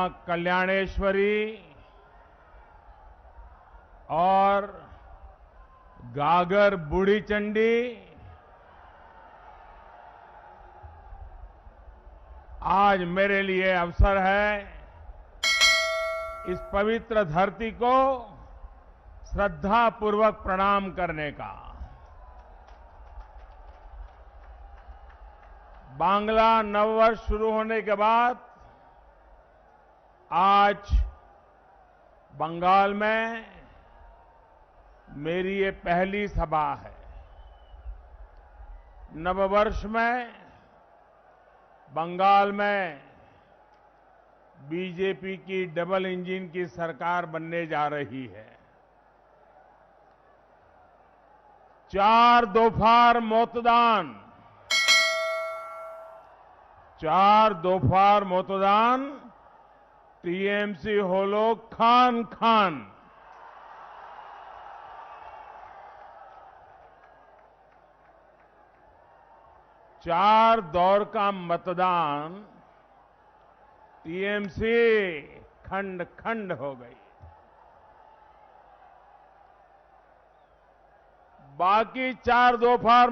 मां कल्याणेश्वरी और गागर बूढ़ी चंडी आज मेरे लिए अवसर है इस पवित्र धरती को श्रद्धापूर्वक प्रणाम करने का। बांग्ला नववर्ष शुरू होने के बाद आज बंगाल में मेरी ये पहली सभा है। नववर्ष में बंगाल में बीजेपी की डबल इंजन की सरकार बनने जा रही है। 4 दोपहर मतदान टीएमसी होलो खान खान। चार दौर का मतदान टीएमसी खंड खंड हो गई। बाकी 4 दोपहर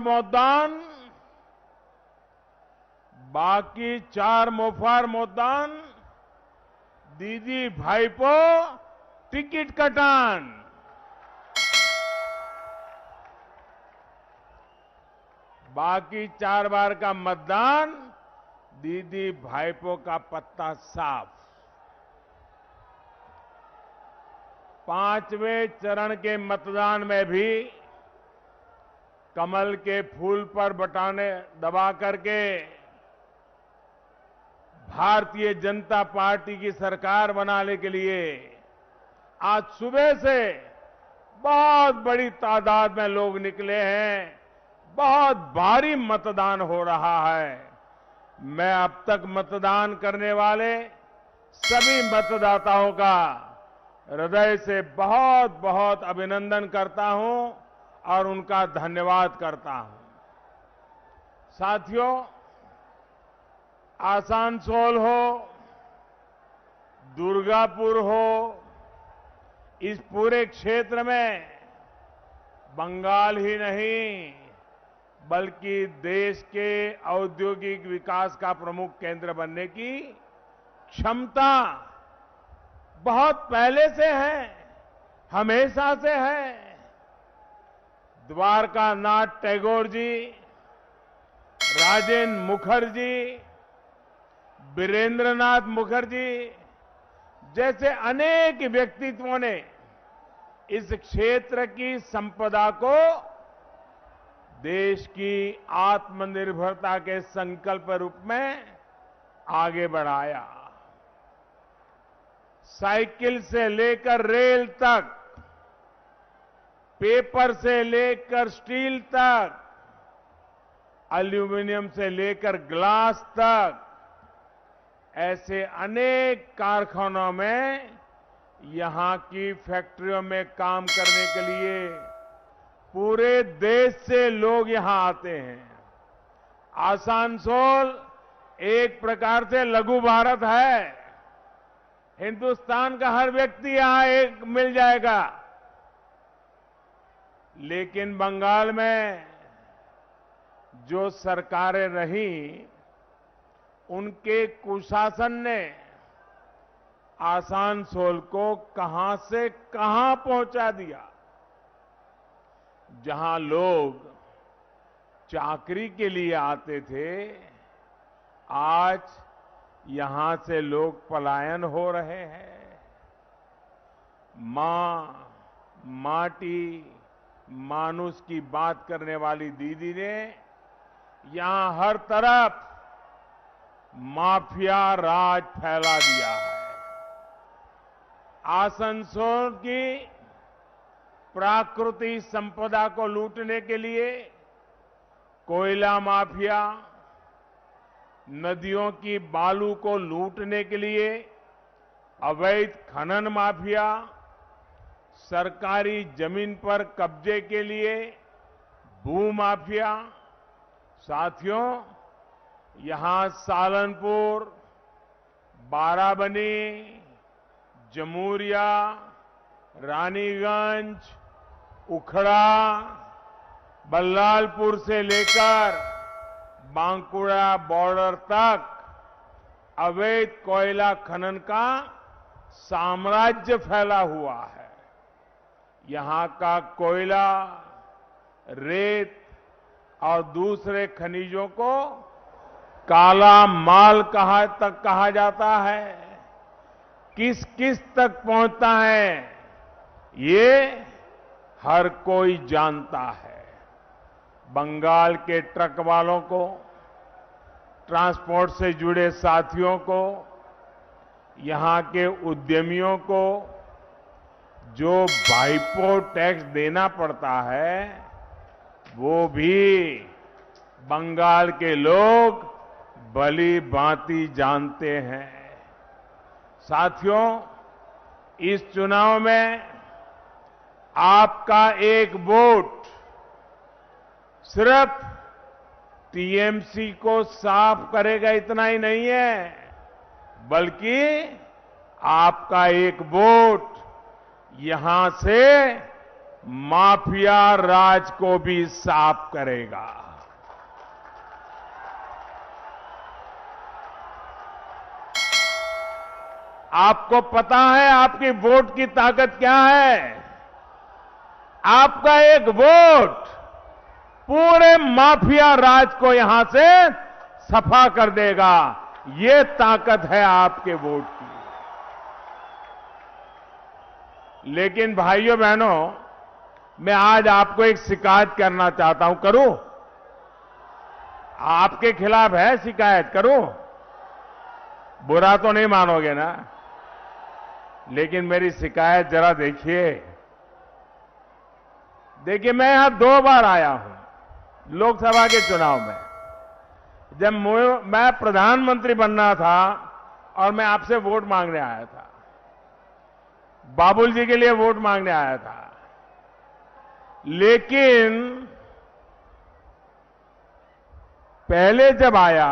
मतदान दीदी भाईपो टिकट कटान। बाकी 4 बार का मतदान दीदी भाईपो का पत्ता साफ। 5वें चरण के मतदान में भी कमल के फूल पर बटन दबा करके भारतीय जनता पार्टी की सरकार बनाने के लिए आज सुबह से बहुत बड़ी तादाद में लोग निकले हैं। बहुत भारी मतदान हो रहा है। मैं अब तक मतदान करने वाले सभी मतदाताओं का हृदय से बहुत बहुत अभिनंदन करता हूं और उनका धन्यवाद करता हूं। साथियों, आसनसोल हो, दुर्गापुर हो, इस पूरे क्षेत्र में बंगाल ही नहीं बल्कि देश के औद्योगिक विकास का प्रमुख केंद्र बनने की क्षमता बहुत पहले से है, हमेशा से है। द्वारकानाथ टैगोर जी, राजेंद्र मुखर्जी, वीरेंद्रनाथ मुखर्जी जैसे अनेक व्यक्तित्वों ने इस क्षेत्र की संपदा को देश की आत्मनिर्भरता के संकल्प रूप में आगे बढ़ाया। साइकिल से लेकर रेल तक, पेपर से लेकर स्टील तक, एल्यूमिनियम से लेकर ग्लास तक, ऐसे अनेक कारखानों में यहां की फैक्ट्रियों में काम करने के लिए पूरे देश से लोग यहां आते हैं। आसनसोल एक प्रकार से लघु भारत है। हिंदुस्तान का हर व्यक्ति यहां एक मिल जाएगा। लेकिन बंगाल में जो सरकारें रहीं, उनके कुशासन ने आसनसोल को कहां से कहां पहुंचा दिया। जहां लोग चाकरी के लिए आते थे, आज यहां से लोग पलायन हो रहे हैं। मां, माटी, मानुष की बात करने वाली दीदी ने यहां हर तरफ माफिया राज फैला दिया है। आसनसोल की प्राकृतिक संपदा को लूटने के लिए कोयला माफिया, नदियों की बालू को लूटने के लिए अवैध खनन माफिया, सरकारी जमीन पर कब्जे के लिए भू माफिया। साथियों, यहां सालनपुर, बाराबनी, जमूरिया, रानीगंज, उखड़ा, बल्लालपुर से लेकर बांकुड़ा बॉर्डर तक अवैध कोयला खनन का साम्राज्य फैला हुआ है। यहां का कोयला, रेत और दूसरे खनिजों को काला माल कहा जाता है। किस किस तक पहुंचता है, ये हर कोई जानता है। बंगाल के ट्रक वालों को, ट्रांसपोर्ट से जुड़े साथियों को, यहां के उद्यमियों को जो वाइपो टैक्स देना पड़ता है, वो भी बंगाल के लोग भली भांति जानते हैं। साथियों, इस चुनाव में आपका एक वोट सिर्फ टीएमसी को साफ करेगा इतना ही नहीं है, बल्कि आपका एक वोट यहां से माफिया राज को भी साफ करेगा। आपको पता है आपकी वोट की ताकत क्या है? आपका एक वोट पूरे माफिया राज को यहां से सफा कर देगा। ये ताकत है आपके वोट की। लेकिन भाइयों बहनों, मैं आज आपको एक शिकायत करना चाहता हूं। करूं? आपके खिलाफ है शिकायत? करूं? बुरा तो नहीं मानोगे ना? लेकिन मेरी शिकायत जरा देखिए। देखिए, मैं यहां 2 बार आया हूं लोकसभा के चुनाव में। जब मैं प्रधानमंत्री बनना था और मैं आपसे वोट मांगने आया था, बाबुल जी के लिए वोट मांगने आया था, लेकिन पहले जब आया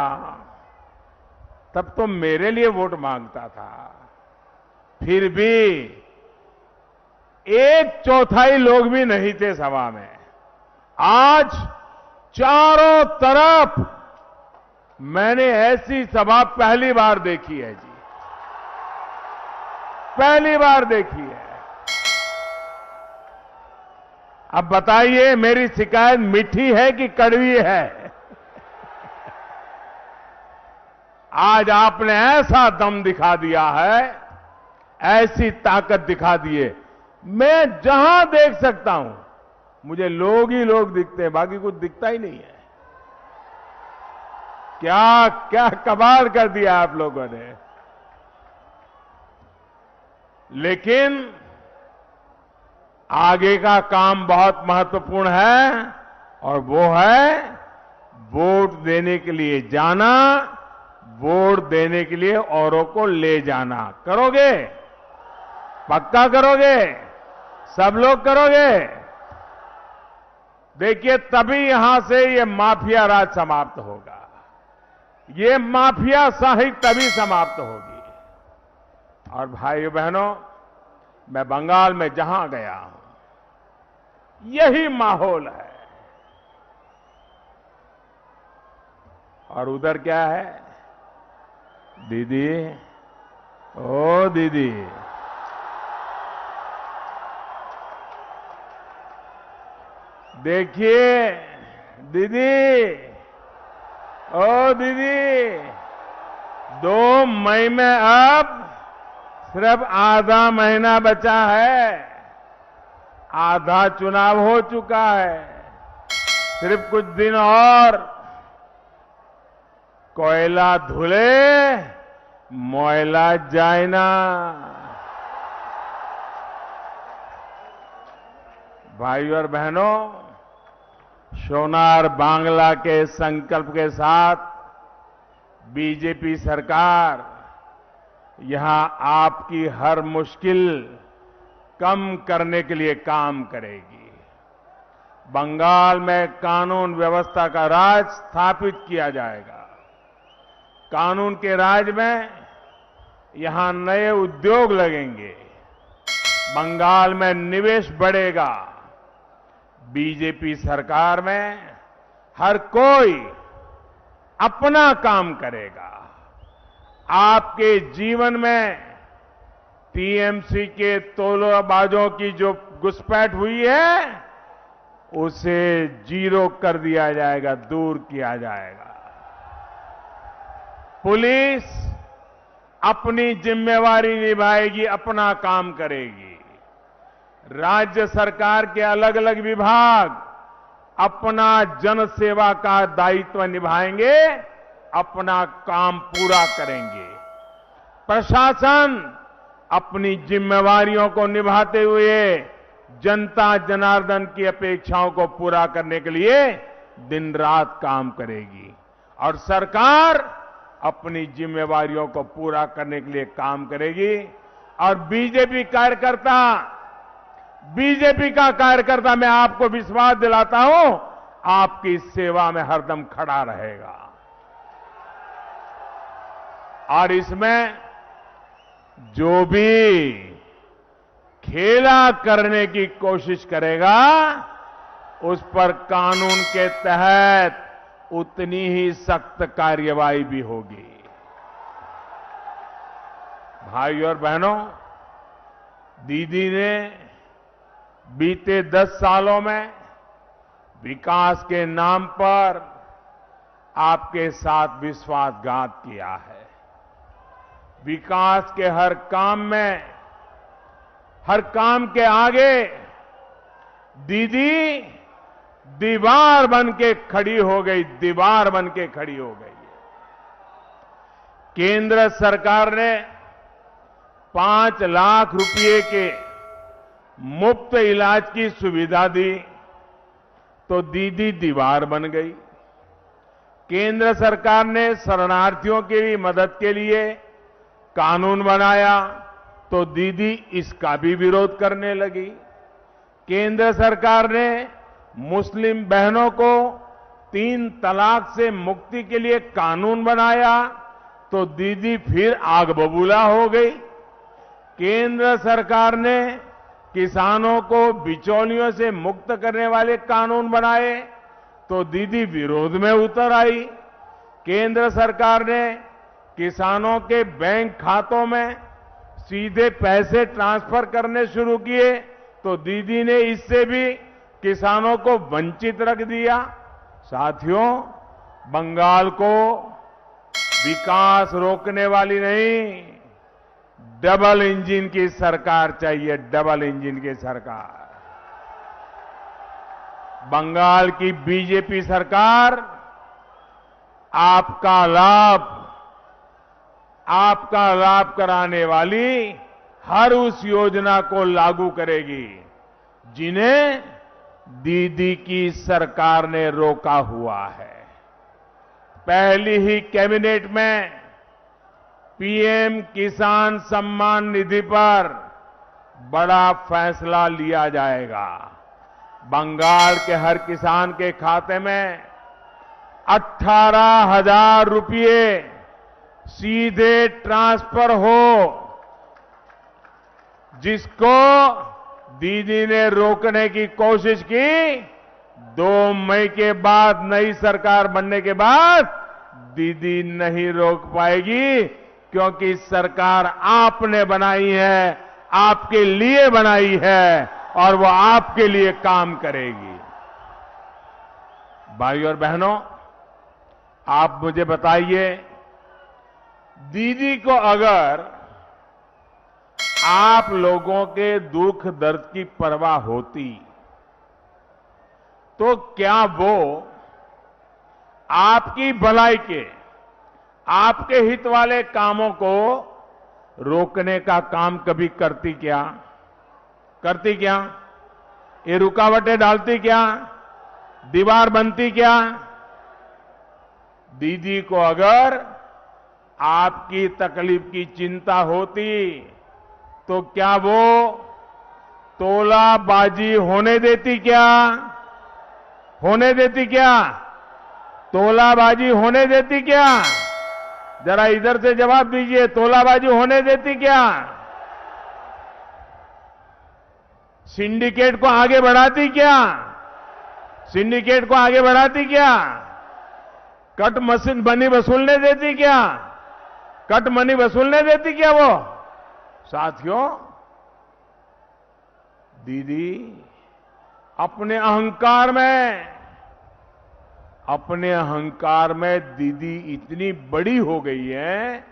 तब तो मेरे लिए वोट मांगता था। फिर भी 1/4 लोग भी नहीं थे सभा में। आज चारों तरफ मैंने ऐसी सभा पहली बार देखी है जी, पहली बार देखी है। अब बताइए, मेरी शिकायत मीठी है कि कड़वी है? आज आपने ऐसा दम दिखा दिया है, ऐसी ताकत दिखा दी है। मैं जहां देख सकता हूं मुझे लोग ही लोग दिखते हैं, बाकी कुछ दिखता ही नहीं है। क्या क्या कमाल कर दिया आप लोगों ने। लेकिन आगे का काम बहुत महत्वपूर्ण है, और वो है वोट देने के लिए जाना, वोट देने के लिए औरों को ले जाना। करोगे? पक्का करोगे? सब लोग करोगे? देखिए, तभी यहां से ये माफिया राज समाप्त होगा। ये माफिया शाही तभी समाप्त होगी। और भाइयों बहनों, मैं बंगाल में जहां गया हूं, यही माहौल है। और उधर क्या है? दीदी, ओ दीदी, देखिए दीदी, ओ दीदी, 2 मई में अब सिर्फ आधा महीना बचा है। आधा चुनाव हो चुका है। सिर्फ कुछ दिन और कोयला धुले, मोयला जाए ना। भाइयों और बहनों, सोनार बांग्ला के संकल्प के साथ बीजेपी सरकार यहां आपकी हर मुश्किल कम करने के लिए काम करेगी। बंगाल में कानून व्यवस्था का राज स्थापित किया जाएगा। कानून के राज में यहां नए उद्योग लगेंगे, बंगाल में निवेश बढ़ेगा। बीजेपी सरकार में हर कोई अपना काम करेगा। आपके जीवन में टीएमसी के तोलाबाजों की जो घुसपैठ हुई है, उसे जीरो कर दिया जाएगा, दूर किया जाएगा। पुलिस अपनी जिम्मेवारी निभाएगी, अपना काम करेगी। राज्य सरकार के अलग अलग विभाग अपना जन सेवा का दायित्व निभाएंगे, अपना काम पूरा करेंगे। प्रशासन अपनी जिम्मेवारियों को निभाते हुए जनता जनार्दन की अपेक्षाओं को पूरा करने के लिए दिन रात काम करेगी और सरकार अपनी जिम्मेवारियों को पूरा करने के लिए काम करेगी। और बीजेपी का कार्यकर्ता मैं आपको विश्वास दिलाता हूं, आपकी सेवा में हरदम खड़ा रहेगा। और इसमें जो भी खेला करने की कोशिश करेगा, उस पर कानून के तहत उतनी ही सख्त कार्रवाई भी होगी। भाई और बहनों, दीदी ने बीते 10 सालों में विकास के नाम पर आपके साथ विश्वासघात किया है। विकास के हर काम में, हर काम के आगे दीदी दीवार बन के खड़ी हो गई, दीवार बन के खड़ी हो गई। केंद्र सरकार ने 5 लाख रुपए के मुफ्त इलाज की सुविधा दी, तो दीदी दीवार बन गई। केंद्र सरकार ने शरणार्थियों की मदद के लिए कानून बनाया, तो दीदी इसका भी विरोध करने लगी। केंद्र सरकार ने मुस्लिम बहनों को 3 तलाक से मुक्ति के लिए कानून बनाया, तो दीदी फिर आग बबूला हो गई। केंद्र सरकार ने किसानों को बिचौलियों से मुक्त करने वाले कानून बनाए, तो दीदी विरोध में उतर आई। केंद्र सरकार ने किसानों के बैंक खातों में सीधे पैसे ट्रांसफर करने शुरू किए, तो दीदी ने इससे भी किसानों को वंचित रख दिया। साथियों, बंगाल को विकास रोकने वाली नहीं, डबल इंजन की सरकार चाहिए, डबल इंजन की सरकार। बंगाल की बीजेपी सरकार आपका लाभ कराने वाली हर उस योजना को लागू करेगी जिन्हें दीदी की सरकार ने रोका हुआ है। पहली ही कैबिनेट में पीएम किसान सम्मान निधि पर बड़ा फैसला लिया जाएगा। बंगाल के हर किसान के खाते में 18,000 रुपये सीधे ट्रांसफर हो, जिसको दीदी ने रोकने की कोशिश की। 2 मई के बाद, नई सरकार बनने के बाद दीदी नहीं रोक पाएगी, क्योंकि सरकार आपने बनाई है, आपके लिए बनाई है और वो आपके लिए काम करेगी। भाई और बहनों, आप मुझे बताइए, दीदी को अगर आप लोगों के दुख दर्द की परवाह होती, तो क्या वो आपकी भलाई के, आपके हित वाले कामों को रोकने का काम कभी करती क्या? करती क्या? ये रुकावटें डालती क्या? दीवार बनती क्या? दीदी को अगर आपकी तकलीफ की चिंता होती, तो क्या वो तोलाबाजी होने देती क्या? होने देती क्या? तोलाबाजी होने देती क्या? जरा इधर से जवाब दीजिए, तोलाबाजी होने देती क्या? सिंडिकेट को आगे बढ़ाती क्या? सिंडिकेट को आगे बढ़ाती क्या? कट मशीन मनी वसूलने देती क्या? कट मनी वसूलने देती क्या वो? साथियों, दीदी अपने अहंकार में दीदी इतनी बड़ी हो गई है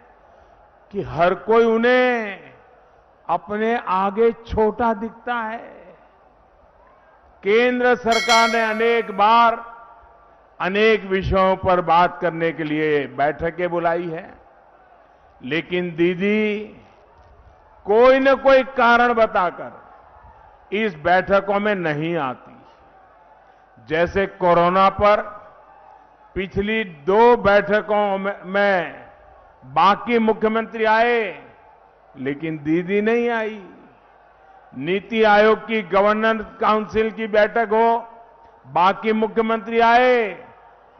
कि हर कोई उन्हें अपने आगे छोटा दिखता है। केंद्र सरकार ने अनेक बार अनेक विषयों पर बात करने के लिए बैठकें बुलाई है, लेकिन दीदी कोई न कोई कारण बताकर इस बैठकों में नहीं आती। जैसे कोरोना पर पिछली 2 बैठकों में बाकी मुख्यमंत्री आए, लेकिन दीदी नहीं आई। नीति आयोग की गवर्नेंस काउंसिल की बैठक हो, बाकी मुख्यमंत्री आए,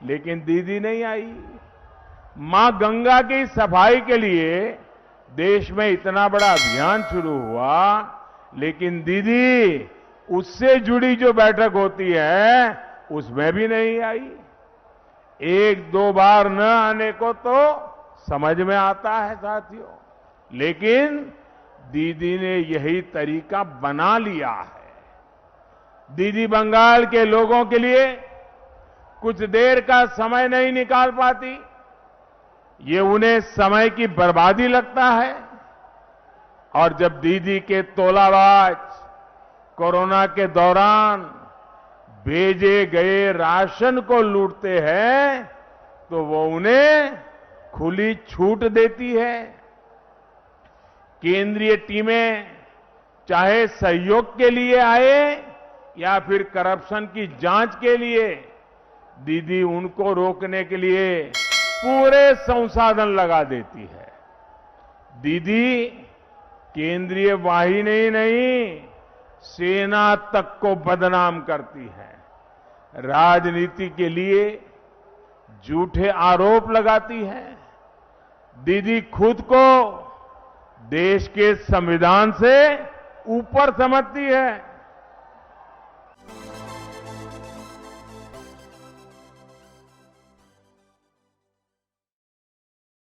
लेकिन दीदी नहीं आई। मां गंगा की सफाई के लिए देश में इतना बड़ा अभियान शुरू हुआ, लेकिन दीदी उससे जुड़ी जो बैठक होती है उसमें भी नहीं आई। 1-2 बार न आने को तो समझ में आता है साथियों, लेकिन दीदी ने यही तरीका बना लिया है। दीदी बंगाल के लोगों के लिए कुछ देर का समय नहीं निकाल पाती, ये उन्हें समय की बर्बादी लगता है। और जब दीदी के तोलाबाज कोरोना के दौरान भेजे गए राशन को लूटते हैं, तो वो उन्हें खुली छूट देती है। केंद्रीय टीमें चाहे सहयोग के लिए आए या फिर करप्शन की जांच के लिए, दीदी उनको रोकने के लिए पूरे संसाधन लगा देती है। दीदी केंद्रीय वाहिनी नहीं, सेना तक को बदनाम करती है। राजनीति के लिए झूठे आरोप लगाती है। दीदी खुद को देश के संविधान से ऊपर समझती है।